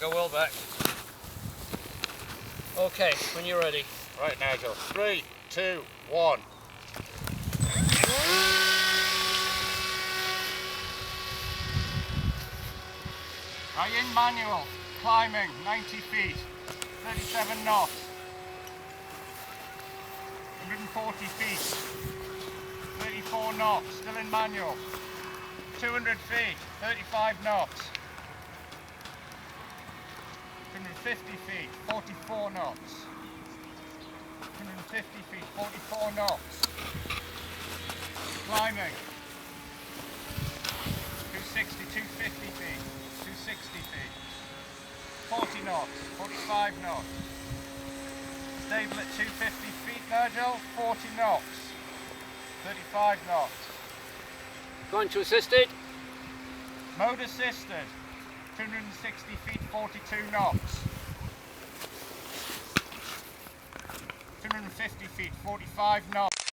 go well back. Okay, when you're ready. Right, Nigel. 3, 2, 1. Right, in manual, climbing 90 feet, 37 knots, 140 feet, 34 knots, still in manual, 200 feet, 35 knots, 150 feet, 44 knots, 150 feet, 44 knots, climbing, 260, 250 feet, 260 feet, 40 knots, 45 knots, stable at 250 feet, Nigel, 40 knots, 35 knots. Going to assisted. Mode assisted, 260 feet, 42 knots, 250 feet, 45 knots,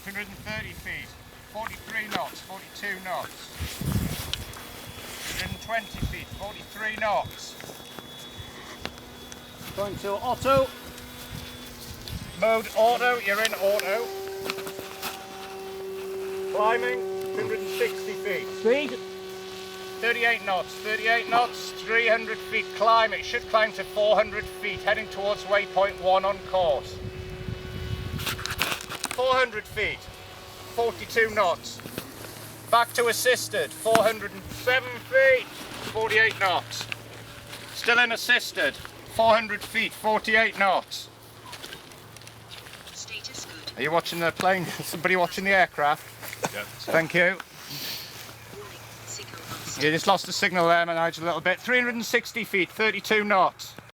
230 feet, 43 knots, 42 knots, 120 feet, 43 knots. Going to auto. Mode auto, you're in auto. Climbing, 260 feet. Speed. 38 knots, 300 feet climb. It should climb to 400 feet, heading towards waypoint 1 on course. 400 feet, 42 knots. Back to assisted, 407 feet, 48 knots. Still in assisted, 400 feet, 48 knots. Status good. Are you watching the plane? Somebody watching the aircraft? Yeah. Thank you. Warning. Signal lost. You just lost the signal there, Nigel, a little bit. 360 feet, 32 knots.